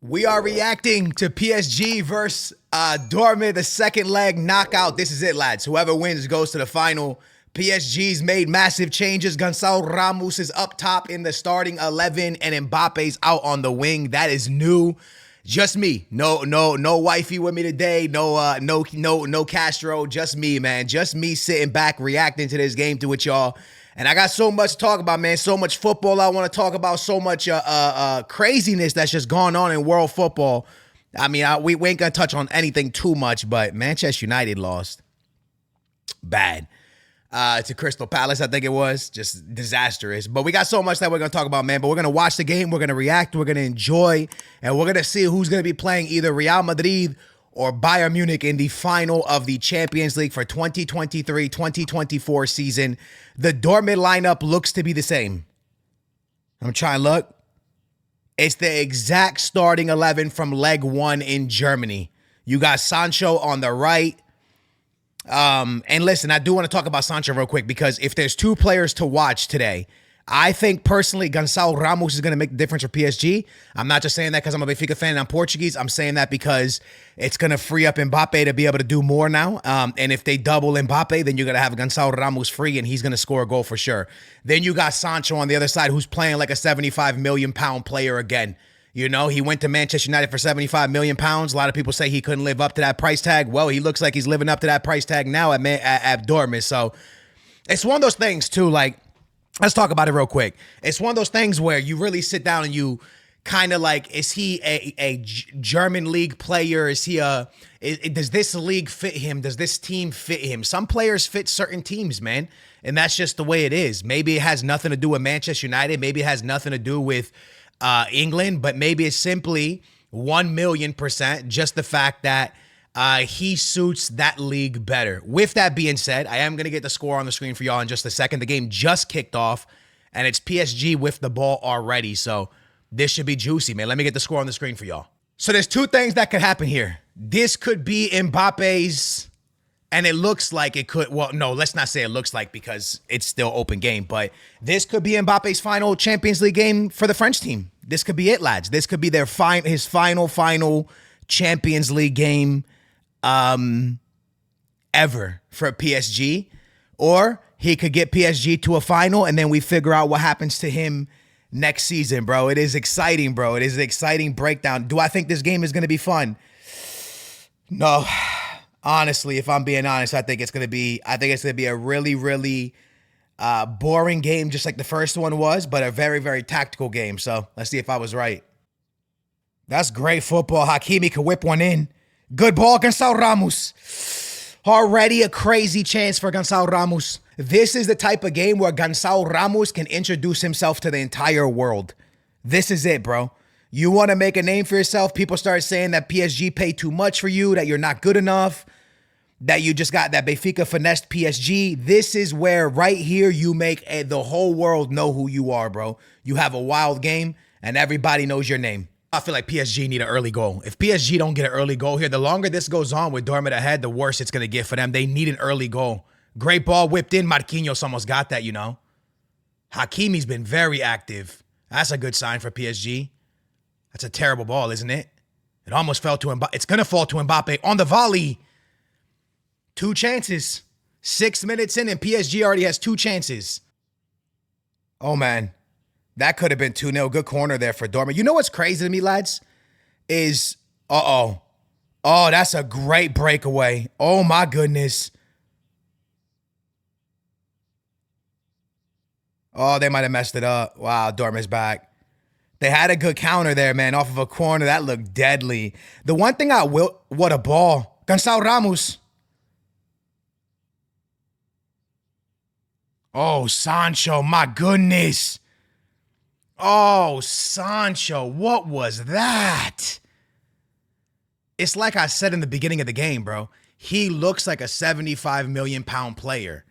We are reacting to PSG versus Dortmund, the second leg knockout. This is it, lads. Whoever wins goes to the final. PSG's made massive changes. Gonçalo Ramos is up top in the starting 11, and Mbappe's out on the wing. That is new. Just me. No wifey with me today. No Castro. Just me, man. Just me sitting back, reacting to this game to it, y'all. And I got so much to talk about, man. So much football I want to talk about. So much craziness that's just gone on in world football. I mean, we ain't going to touch on anything too much, but Manchester United lost. Bad. To Crystal Palace, I think it was. Just disastrous. But we got so much that we're going to talk about, man. But we're going to watch the game. We're going to react. We're going to enjoy. And we're going to see who's going to be playing either Real Madrid or Bayern Munich in the final of the Champions League for 2023-2024 season. The Dortmund lineup looks to be the same. I'm trying to look. It's the exact starting 11 from leg one in Germany. You got Sancho on the right. And listen, I do want to talk about Sancho real quick because if there's two players to watch today, I think personally Gonçalo Ramos is going to make the difference for PSG. I'm not just saying that because I'm a Benfica fan and I'm Portuguese. I'm saying that because it's going to free up Mbappe to be able to do more now. And if they double Mbappe, then you're going to have Gonçalo Ramos free and he's going to score a goal for sure. Then you got Sancho on the other side who's playing like a 75 million pound player again. You know, he went to Manchester United for 75 million pounds. A lot of people say he couldn't live up to that price tag. Well, he looks like he's living up to that price tag now at Dortmund. So it's one of those things too, like, let's talk about it real quick. It's one of those things where you really sit down and you kind of like, is he a German league player? Is he does this league fit him? Does this team fit him? Some players fit certain teams, man. And that's just the way it is. Maybe it has nothing to do with Manchester United. Maybe it has nothing to do with England, but maybe it's simply 1,000,000% just the fact that he suits that league better. With that being said, I am going to get the score on the screen for y'all in just a second. The game just kicked off, and it's PSG with the ball already, so this should be juicy, man. Let me get the score on the screen for y'all. So there's two things that could happen here. This could be Mbappe's, and it looks like it could. Well, no, let's not say it looks like because it's still open game, but this could be Mbappe's final Champions League game for the French team. This could be it, lads. This could be his final Champions League game ever for PSG, or he could get PSG to a final and then we figure out what happens to him next season, bro. It is exciting, bro. It is an exciting breakdown. Do I think this game is going to be fun? No. Honestly, if I'm being honest, I think it's going to be a really, really boring game, just like the first one was, but a very, very tactical game. So let's see if I was right. That's great football. Hakimi could whip one in. Good ball, Gonçalo Ramos. Already a crazy chance for Gonçalo Ramos. This is the type of game where Gonçalo Ramos can introduce himself to the entire world. This is it, bro. You want to make a name for yourself. People start saying that PSG paid too much for you, that you're not good enough, that you just got that Benfica finessed PSG. This is where right here you make the whole world know who you are, bro. You have a wild game and everybody knows your name. I feel like PSG need an early goal. If PSG don't get an early goal here, the longer this goes on with Dortmund ahead, the worse it's going to get for them. They need an early goal. Great ball whipped in. Marquinhos almost got that, you know. Hakimi's been very active. That's a good sign for PSG. That's a terrible ball, isn't it? It almost fell to Mbappe. It's going to fall to Mbappe on the volley. Two chances. 6 minutes in and PSG already has two chances. Oh, man. That could have been 2-0. Good corner there for Dortmund. You know what's crazy to me, lads? Is, oh, that's a great breakaway. Oh, my goodness. Oh, they might have messed it up. Wow, Dortmund's back. They had a good counter there, man, off of a corner. That looked deadly. The one thing what a ball. Gonçalo Ramos. Oh, Sancho, my goodness. Oh, Sancho, what was that? It's like I said in the beginning of the game, bro. He looks like a 75 million pound player.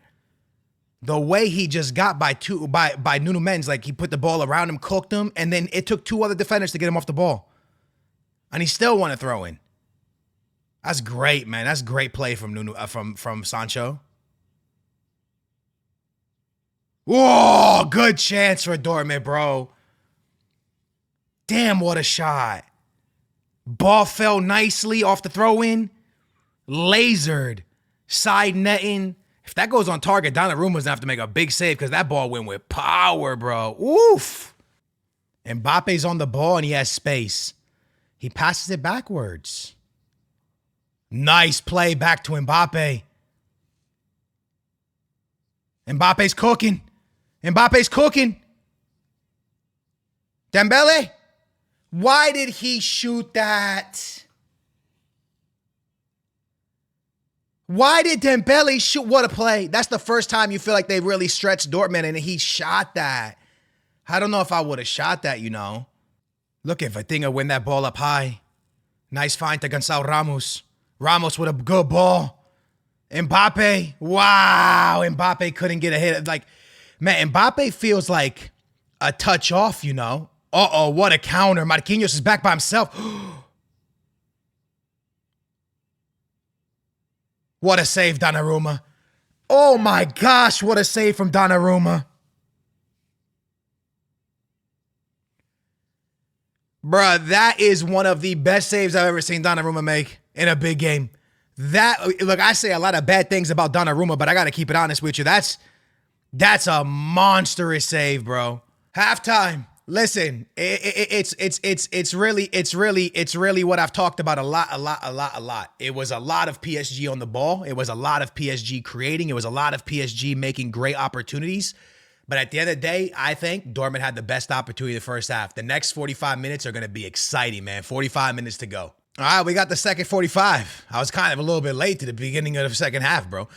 The way he just got by Nuno Mendes, like he put the ball around him, cooked him, and then it took two other defenders to get him off the ball. And he still won a throw in. That's great, man. That's great play from Nuno from Sancho. Whoa, good chance for Dortmund, bro. Damn, what a shot. Ball fell nicely off the throw-in. Lasered. Side netting. If that goes on target, Donnarumma's going to have to make a big save because that ball went with power, bro. Oof. Mbappe's on the ball and he has space. He passes it backwards. Nice play back to Mbappe. Mbappe's cooking. Mbappe's cooking. Dembele. Why did he shoot that? Why did Dembele shoot? What a play. That's the first time you feel like they really stretched Dortmund and he shot that. I don't know if I would have shot that, you know. Look at Vitinha win that ball up high. Nice find to Gonçalo Ramos. Ramos with a good ball. Mbappe. Wow. Mbappe couldn't get a hit. Like, man, Mbappe feels like a touch off, you know. Uh-oh, what a counter. Marquinhos is back by himself. What a save, Donnarumma. Oh, my gosh, what a save from Donnarumma. Bruh, that is one of the best saves I've ever seen Donnarumma make in a big game. Look, I say a lot of bad things about Donnarumma, but I got to keep it honest with you. That's a monstrous save, bro. Halftime. Listen, it's really what I've talked about a lot. It was a lot of PSG on the ball. It was a lot of PSG creating. It was a lot of PSG making great opportunities. But at the end of the day, I think Dortmund had the best opportunity in the first half. The next 45 minutes are going to be exciting, man. 45 minutes to go. All right, we got the second 45. I was kind of a little bit late to the beginning of the second half, bro.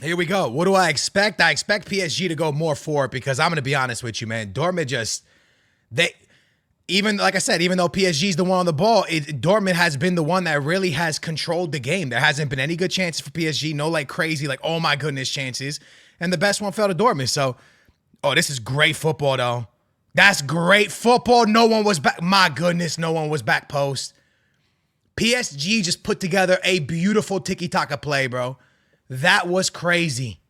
Here we go. What do I expect? I expect PSG to go more forward because I'm going to be honest with you, man. Dortmund like I said, even though PSG is the one on the ball, Dortmund has been the one that really has controlled the game. There hasn't been any good chances for PSG. No, like crazy, like, oh my goodness, chances. And the best one fell to Dortmund. So, this is great football, though. That's great football. No one was back. My goodness, no one was back post. PSG just put together a beautiful tiki-taka play, bro. That was crazy.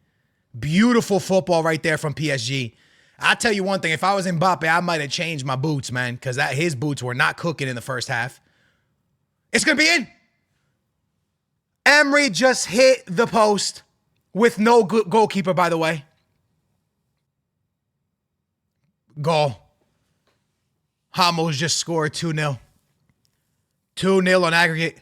Beautiful football right there from PSG. I'll tell you one thing. If I was Mbappe, I might have changed my boots, man, because his boots were not cooking in the first half. It's going to be in. Emery just hit the post with no good goalkeeper, by the way. Goal. Ramos just scored 2-0. 2-0 on aggregate.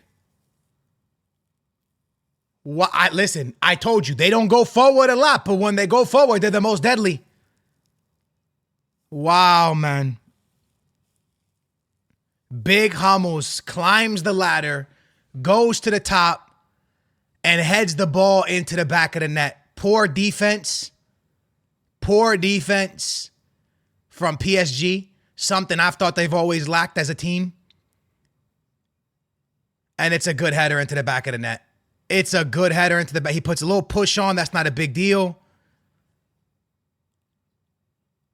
Listen, I told you, they don't go forward a lot, but when they go forward, they're the most deadly. Wow, man. Big Ramos climbs the ladder, goes to the top, and heads the ball into the back of the net. Poor defense. Poor defense from PSG. Something I've thought they've always lacked as a team. And it's a good header into the back of the net. It's a good header into the back. He puts a little push on. That's not a big deal.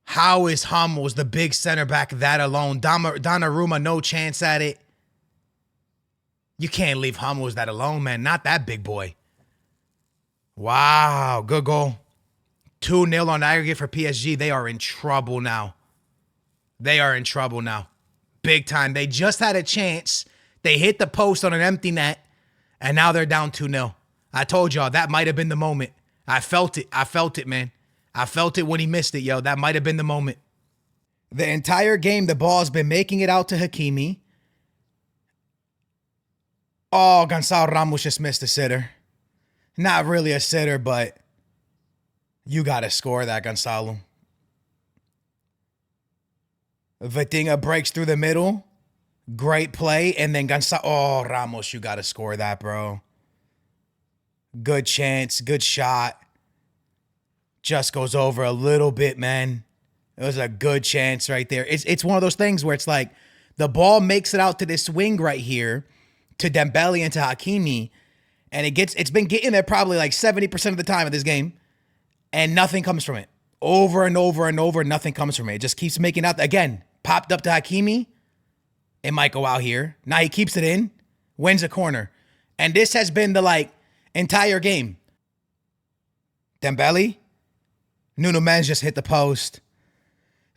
How is Ramos, the big center back, that alone? Donnarumma, no chance at it. You can't leave Ramos that alone, man. Not that big boy. Wow, good goal. 2-0 on aggregate for PSG. They are in trouble now. They are in trouble now. Big time. They just had a chance. They hit the post on an empty net, and now they're down 2-0. I told y'all that might have been the moment. I felt it. I felt it, man. I felt it when he missed it, yo. That might have been the moment. The entire game, the ball's been making it out to Hakimi. Oh, Gonçalo Ramos just missed a sitter. Not really a sitter, but you got to score that, Gonçalo. Vitinha breaks through the middle. Great play. And then Gonçalo. Oh, Ramos, you got to score that, bro. Good chance. Good shot. Just goes over a little bit, man. It was a good chance right there. It's one of those things where it's like the ball makes it out to this wing right here to Dembele and to Hakimi, and it's been getting there probably like 70% of the time of this game, and nothing comes from it. Over and over and over, nothing comes from it. It just keeps making out. Again, popped up to Hakimi. It might go out here. Now he keeps it in, wins a corner. And this has been the entire game. Dembele. Nuno Mendes just hit the post.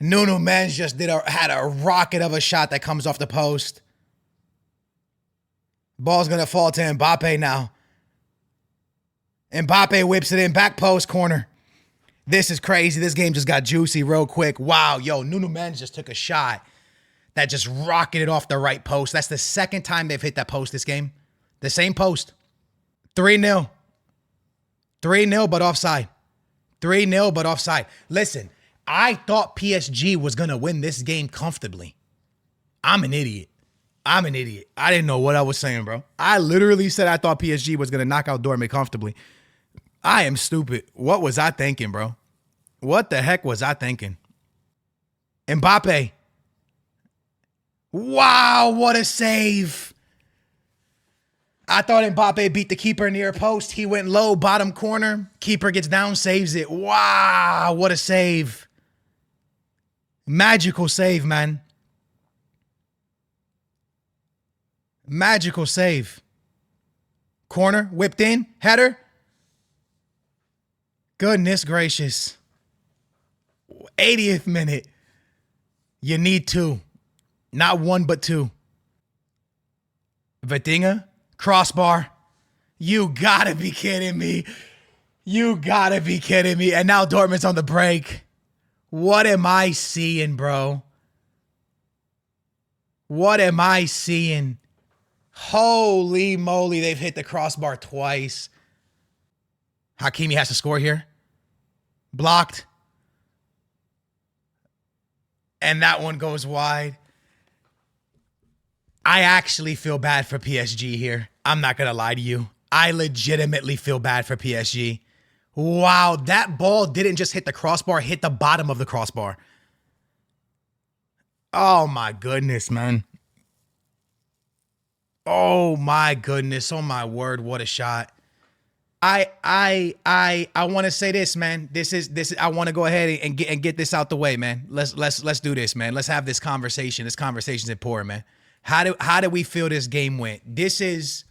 Nuno Mendes just had a rocket of a shot that comes off the post. Ball's going to fall to Mbappe now. Mbappe whips it in, back post corner. This is crazy. This game just got juicy real quick. Wow, yo, Nuno Mendes just took a shot that just rocketed off the right post. That's the second time they've hit that post this game. The same post. 3-0. 3-0, but offside. 3-0, but offside. Listen, I thought PSG was going to win this game comfortably. I'm an idiot. I didn't know what I was saying, bro. I literally said I thought PSG was going to knock out Dortmund comfortably. I am stupid. What was I thinking, bro? What the heck was I thinking? Mbappe. Wow, what a save. I thought Mbappe beat the keeper near post. He went low, bottom corner. Keeper gets down, saves it. Wow, what a save. Magical save, man. Magical save. Corner, whipped in, header. Goodness gracious. 80th minute. You need two. Not one, but two. Vitinha, crossbar. You gotta be kidding me. You gotta be kidding me. And now Dortmund's on the break. What am I seeing, bro? What am I seeing? Holy moly, they've hit the crossbar twice. Hakimi has to score here. Blocked. And that one goes wide. I actually feel bad for PSG here. I'm not going to lie to you. I legitimately feel bad for PSG. Wow, that ball didn't just hit the crossbar, hit the bottom of the crossbar. Oh my goodness, man. Oh my goodness. Oh my word, what a shot. I want to say this, man. This is I want to go ahead and get this out the way, man. Let's do this, man. Let's have this conversation. This conversation's important, man. How do we feel this game went? This is,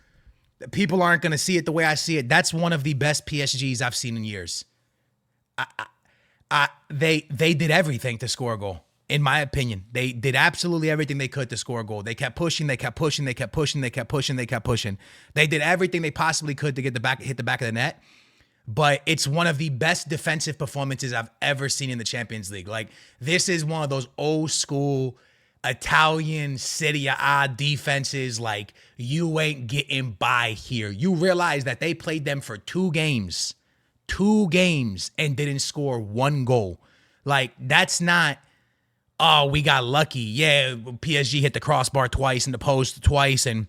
people aren't going to see it the way I see it. That's one of the best PSGs I've seen in years. They did everything to score a goal. In my opinion, they did absolutely everything they could to score a goal. They kept pushing, they kept pushing, they kept pushing, they kept pushing, they kept pushing. They did everything they possibly could to hit the back of the net. But it's one of the best defensive performances I've ever seen in the Champions League. Like, this is one of those old school Italian Serie A defenses. Like, you ain't getting by here. You realize that they played them for 2 games, and didn't score 1 goal. Like, that's not, oh, we got lucky. Yeah, PSG hit the crossbar twice and the post twice, and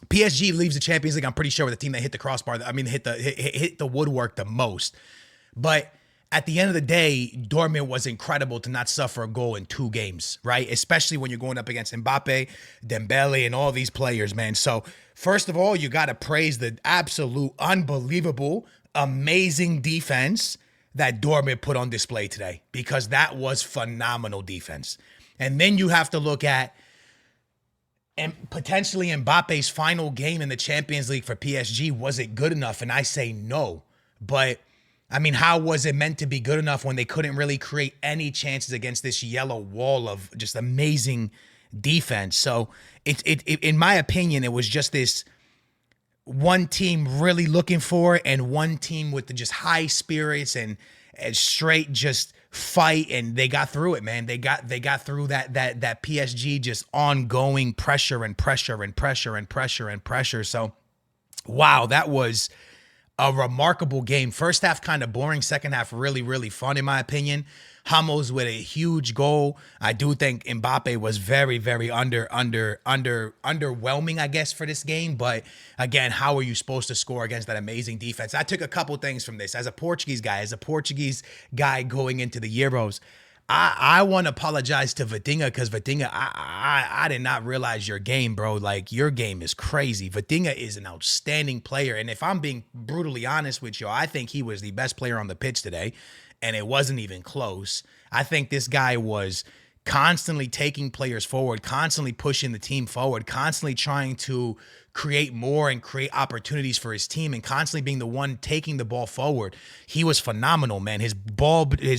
PSG leaves the Champions League, I'm pretty sure, with the team that hit the crossbar. I mean, hit the woodwork the most. But at the end of the day, Dortmund was incredible to not suffer a goal in 2 games, right? Especially when you're going up against Mbappe, Dembele, and all these players, man. So first of all, you got to praise the absolute unbelievable, amazing defense that Dortmund put on display today, because that was phenomenal defense. And then you have to look at, and potentially Mbappe's final game in the Champions League for PSG. Was it good enough? And I say no. But I mean, how was it meant to be good enough when they couldn't really create any chances against this yellow wall of just amazing defense? So it in my opinion, it was just this one team really looking for it, and one team with the just high spirits and straight just fight, and they got through it, man. They got through that PSG just ongoing pressure and pressure and pressure and pressure and pressure. So wow, that was a remarkable game. First half kind of boring, second half really, really fun in my opinion. Hummels with a huge goal. I do think Mbappe was very, very underwhelming, I guess, for this game. But again, how are you supposed to score against that amazing defense? I took a couple things from this. As a Portuguese guy going into the Euros, I want to apologize to Vitinha, because Vitinha, I did not realize your game, bro. Like, your game is crazy. Vitinha is an outstanding player. And if I'm being brutally honest with you, I think he was the best player on the pitch today. And it wasn't even close. I think this guy was constantly taking players forward, constantly pushing the team forward, constantly trying to create more and create opportunities for his team, and constantly being the one taking the ball forward. He was phenomenal, man. His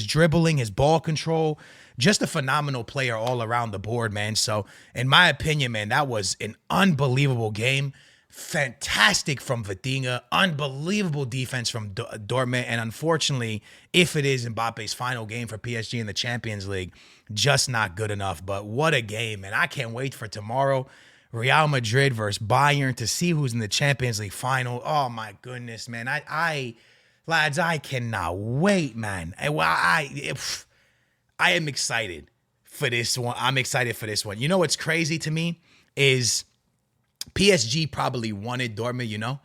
dribbling, his ball control, just a phenomenal player all around the board, man. So, in my opinion, man, that was an unbelievable game. Fantastic from Vitinha, unbelievable defense from Dortmund, and unfortunately, if it is Mbappe's final game for PSG in the Champions League, just not good enough. But what a game, man. I can't wait for tomorrow. Real Madrid versus Bayern to see who's in the Champions League final. Oh my goodness, man. Lads, I cannot wait, man. I am excited for this one. I'm excited for this one. You know what's crazy to me is PSG probably wanted Dortmund,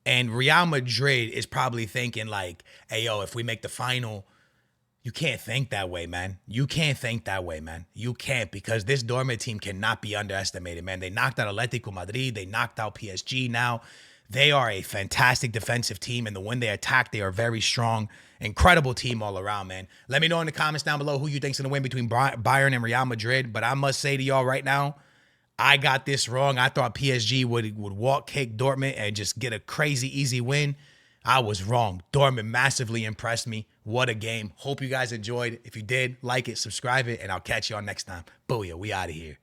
and Real Madrid is probably thinking like, hey, yo, if we make the final, you can't think that way, man. You can't think that way, man. You can't, because this Dortmund team cannot be underestimated, man. They knocked out Atletico Madrid. They knocked out PSG now. They are a fantastic defensive team, and when they attack, they are very strong. Incredible team all around, man. Let me know in the comments down below who you think's going to win between Bayern and Real Madrid, but I must say to y'all right now, I got this wrong. I thought PSG would walk kick Dortmund and just get a crazy easy win. I was wrong. Dortmund massively impressed me. What a game. Hope you guys enjoyed. If you did, like it, subscribe it, and I'll catch y'all next time. Booyah, we out of here.